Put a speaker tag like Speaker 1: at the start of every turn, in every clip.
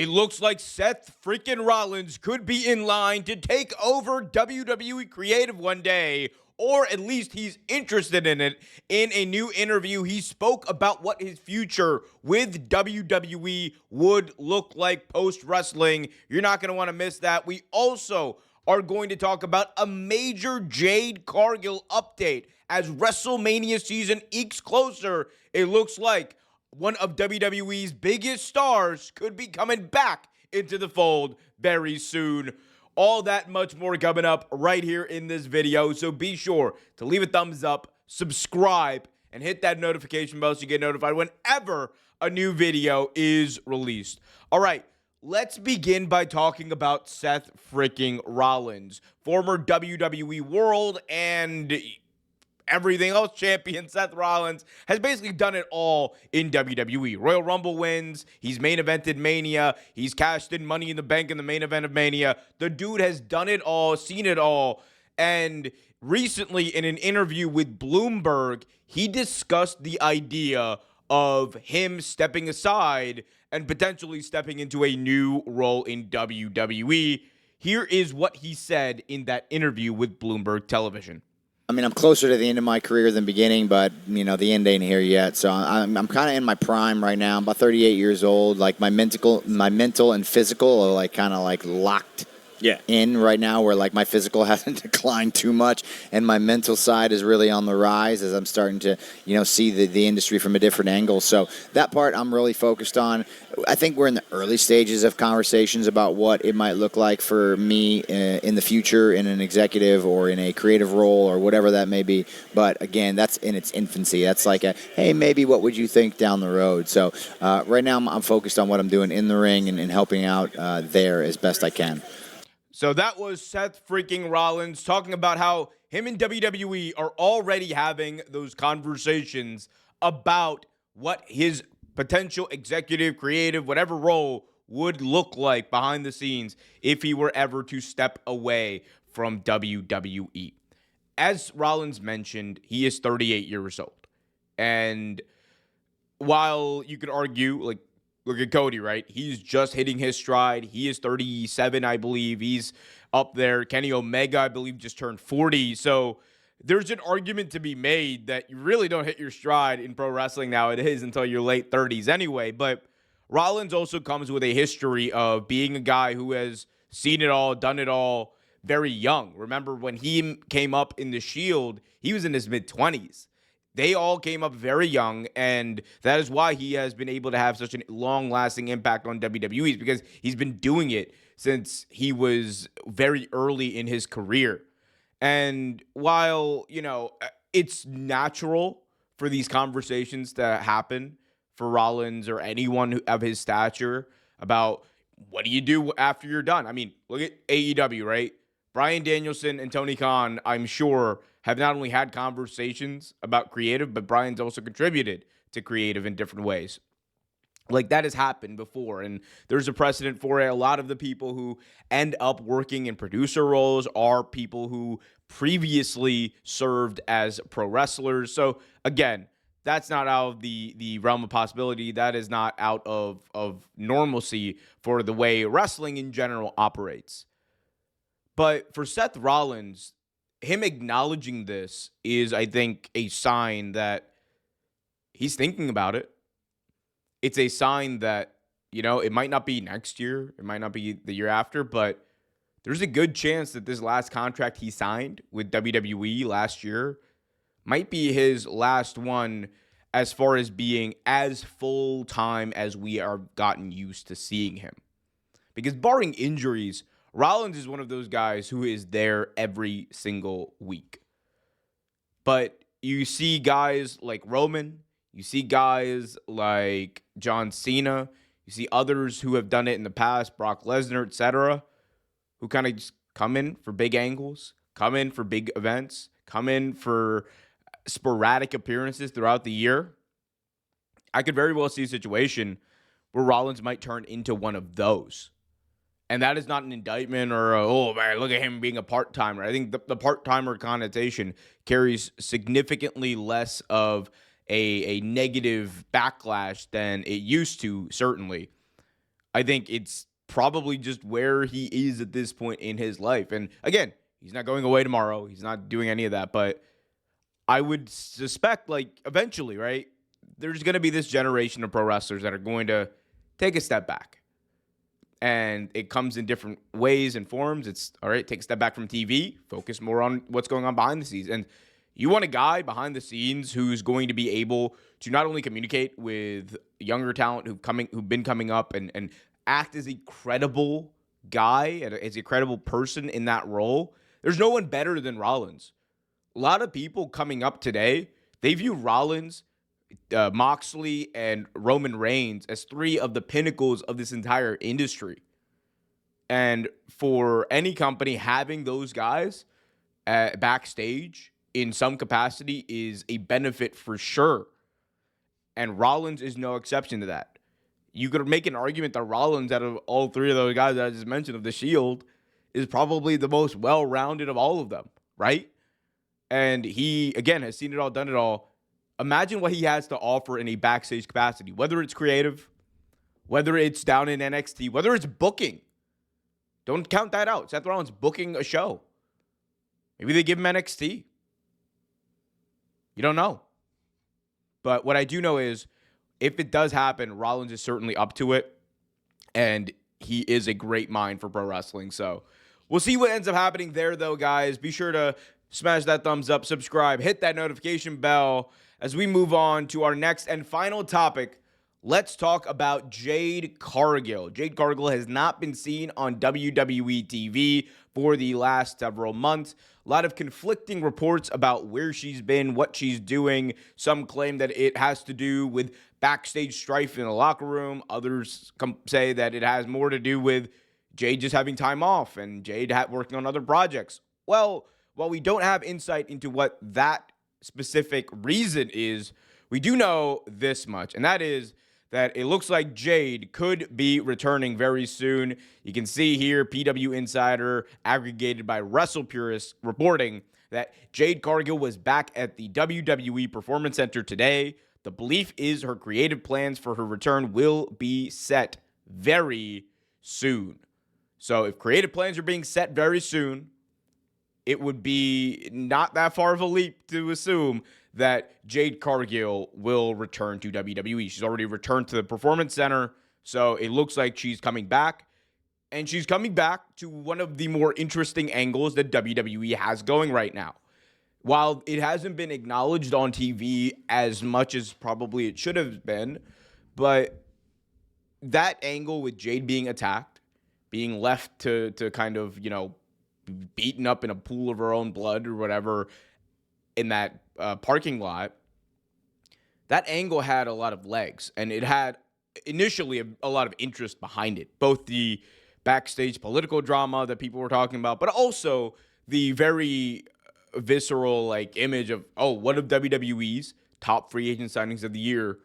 Speaker 1: It looks like Seth freaking Rollins could be in line to take over WWE Creative one day, or at least he's interested in it. In a new interview, he spoke about what his future with WWE would look like post-wrestling. You're not going to want to miss that. We also are going to talk about a major Jade Cargill update. As WrestleMania season ekes closer, it looks like one of WWE's biggest stars could be coming back into the fold very soon. All that much more coming up right here in this video. So be sure to leave a thumbs up, subscribe, and hit that notification bell so you get notified whenever a new video is released. All right, let's begin by talking about Seth freaking Rollins, former WWE World and everything else champion. Seth Rollins has basically done it all in WWE. Royal Rumble wins. He's main evented Mania. He's cashed in Money in the Bank in the main event of Mania. The dude has done it all, seen it all. And recently in an interview with Bloomberg, he discussed the idea of him stepping aside and potentially stepping into a new role in WWE. Here is what he said in that interview with Bloomberg Television.
Speaker 2: I mean, I'm closer to the end of my career than beginning, but, you know, the end ain't here yet. So I'm kind of in my prime right now. I'm about 38 years old. Like, my mental and physical are, like, kind of, like, locked in right now, where, like, my physical hasn't declined too much, and my mental side is really on the rise as I'm starting to, you know, see the industry from a different angle. So that part I'm really focused on. I think we're in the early stages of conversations about what it might look like for me in the future in an executive or in a creative role or whatever that may be. But again, that's in its infancy. That's like hey, maybe what would you think down the road? So right now I'm focused on what I'm doing in the ring and helping out there as best I can.
Speaker 1: So that was Seth freaking Rollins talking about how him and WWE are already having those conversations about what his potential executive, creative, whatever role would look like behind the scenes if he were ever to step away from WWE. As Rollins mentioned, he is 38 years old. And while you could argue, like, look at Cody, right? He's just hitting his stride. He is 37, I believe. He's up there. Kenny Omega, I believe, just turned 40. So there's an argument to be made that you really don't hit your stride in pro wrestling nowadays until your late 30s anyway. But Rollins also comes with a history of being a guy who has seen it all, done it all very young. Remember when he came up in the Shield, he was in his mid-20s. They all came up very young, and that is why he has been able to have such a long-lasting impact on WWE, because he's been doing it since he was very early in his career. And while, you know, it's natural for these conversations to happen for Rollins or anyone of his stature about what do you do after you're done? I mean, look at AEW, right? Bryan Danielson and Tony Khan, I'm sure, have not only had conversations about creative, but Bryan's also contributed to creative in different ways. Like, that has happened before, and there's a precedent for it. A lot of the people who end up working in producer roles are people who previously served as pro wrestlers. So, again, that's not out of the realm of possibility. That is not out of normalcy for the way wrestling in general operates. But for Seth Rollins, him acknowledging this is, I think, a sign that he's thinking about it. It's a sign that, you know, it might not be next year, it might not be the year after, but there's a good chance that this last contract he signed with WWE last year might be his last one as far as being as full-time as we are gotten used to seeing him. Because barring injuries, Rollins is one of those guys who is there every single week. But you see guys like Roman, you see guys like John Cena, you see others who have done it in the past, Brock Lesnar, etc., who kind of just come in for big angles, come in for big events, come in for sporadic appearances throughout the year. I could very well see a situation where Rollins might turn into one of those. And that is not an indictment or, oh, man, look at him being a part-timer. I think the part-timer connotation carries significantly less of a negative backlash than it used to, certainly. I think it's probably just where he is at this point in his life. And again, he's not going away tomorrow. He's not doing any of that. But I would suspect, like, eventually, right, there's going to be this generation of pro wrestlers that are going to take a step back. And it comes in different ways and forms. It's, all right, take a step back from TV, focus more on what's going on behind the scenes. And you want a guy behind the scenes who's going to be able to not only communicate with younger talent who've been coming up and act as a credible guy and as a credible person in that role. There's no one better than Rollins. A lot of people coming up today, they view Rollins, Moxley, and Roman Reigns as three of the pinnacles of this entire industry. And for any company, having those guys backstage in some capacity is a benefit for sure. And Rollins is no exception to that. You could make an argument that Rollins, out of all three of those guys that I just mentioned of the Shield, is probably the most well-rounded of all of them, right? And he, again, has seen it all, done it all. Imagine what he has to offer in a backstage capacity, whether it's creative, whether it's down in NXT, whether it's booking. Don't count that out. Seth Rollins booking a show. Maybe they give him NXT. You don't know. But what I do know is if it does happen, Rollins is certainly up to it. And he is a great mind for pro wrestling. So we'll see what ends up happening there, though, guys. Be sure to smash that thumbs up, subscribe, hit that notification bell. As we move on to our next and final topic, let's talk about Jade Cargill. Jade Cargill has not been seen on WWE TV for the last several months. A lot of conflicting reports about where she's been, what she's doing. Some claim that it has to do with backstage strife in the locker room. Others say that it has more to do with Jade just having time off and Jade working on other projects. Well, while we don't have insight into what that specific reason is, we do know this much, and that is that it looks like Jade could be returning very soon. You can see here, PW Insider, aggregated by Wrestle Purists, reporting that Jade Cargill was back at the WWE Performance Center today. The belief is her creative plans for her return will be set very soon. So if creative plans are being set very soon, it would be not that far of a leap to assume that Jade Cargill will return to WWE. She's already returned to the Performance Center, so it looks like she's coming back. And she's coming back to one of the more interesting angles that WWE has going right now. While it hasn't been acknowledged on TV as much as probably it should have been, but that angle with Jade being attacked, being left to kind of, beaten up in a pool of her own blood or whatever in that parking lot, that angle had a lot of legs, and it had initially a lot of interest behind it, both the backstage political drama that people were talking about, but also the very visceral image of, what if WWE's top free agent signings of the year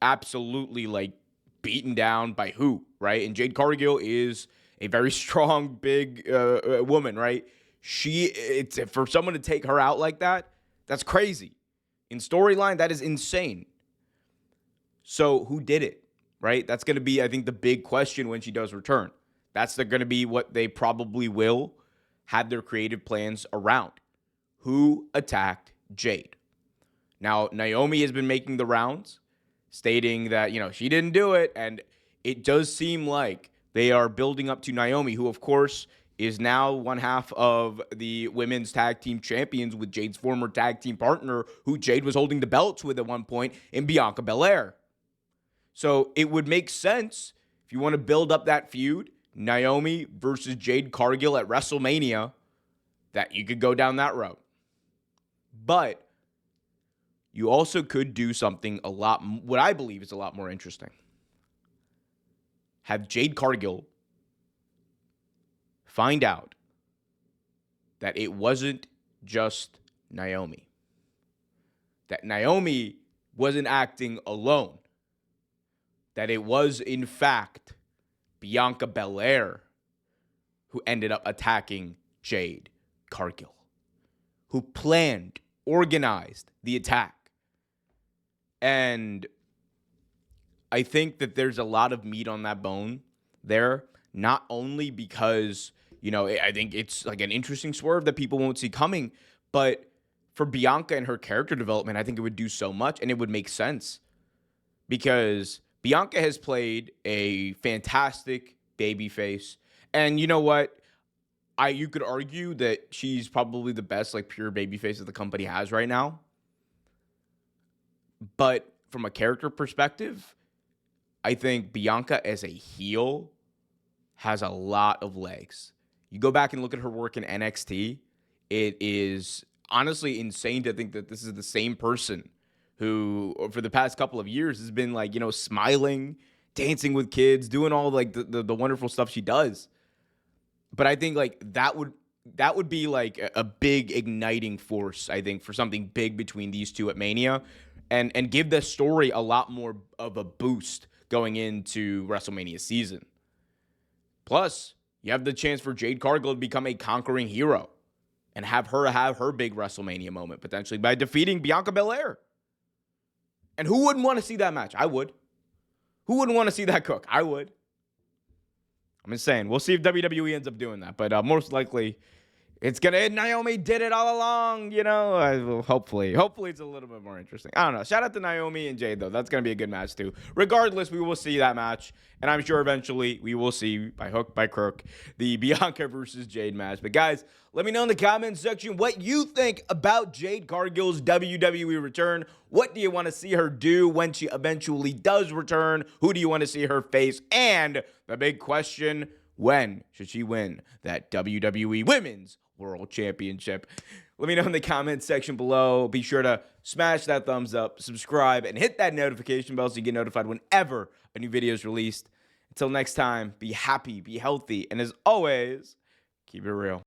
Speaker 1: absolutely beaten down by who, right? And Jade Cargill is a very strong, big woman, right? It's for someone to take her out like that, that's crazy. In storyline, that is insane. So who did it, right? That's going to be, I think, the big question when she does return. That's going to be what they probably will have their creative plans around. Who attacked Jade? Now, Naomi has been making the rounds, stating that, she didn't do it, and it does seem like they are building up to Naomi, who, of course, is now one half of the women's tag team champions with Jade's former tag team partner, who Jade was holding the belts with at one point, in Bianca Belair. So it would make sense, if you want to build up that feud, Naomi versus Jade Cargill at WrestleMania, that you could go down that road. But you also could do something what I believe is a lot more interesting. Have Jade Cargill find out that it wasn't just Naomi. That Naomi wasn't acting alone. That it was, in fact, Bianca Belair who ended up attacking Jade Cargill, who planned, organized the attack. And I think that there's a lot of meat on that bone there, not only because, I think it's like an interesting swerve that people won't see coming, but for Bianca and her character development, I think it would do so much and it would make sense because Bianca has played a fantastic babyface. And you know what? You could argue that she's probably the best like pure babyface that the company has right now. But from a character perspective, I think Bianca as a heel has a lot of legs. You go back and look at her work in NXT, it is honestly insane to think that this is the same person who, for the past couple of years, has been like, smiling, dancing with kids, doing all like the wonderful stuff she does. But I think like that would be like a big igniting force, I think, for something big between these two at Mania and give the story a lot more of a boost going into WrestleMania season. Plus, you have the chance for Jade Cargill to become a conquering hero and have her big WrestleMania moment potentially by defeating Bianca Belair. And who wouldn't want to see that match? I would. Who wouldn't want to see that cook? I would. I'm just saying. We'll see if WWE ends up doing that. But most likely, it's going to... Naomi did it all along, Hopefully it's a little bit more interesting. I don't know. Shout out to Naomi and Jade, though. That's going to be a good match, too. Regardless, we will see that match. And I'm sure eventually we will see, by hook, by crook, the Bianca versus Jade match. But, guys, let me know in the comments section what you think about Jade Cargill's WWE return. What do you want to see her do when she eventually does return? Who do you want to see her face? And the big question, when should she win that WWE Women's World Championship? Let me know in the comments section below. Be sure to smash that thumbs up, subscribe, and hit that notification bell so you get notified whenever a new video is released. Until next time, be happy, be healthy, and as always, keep it real.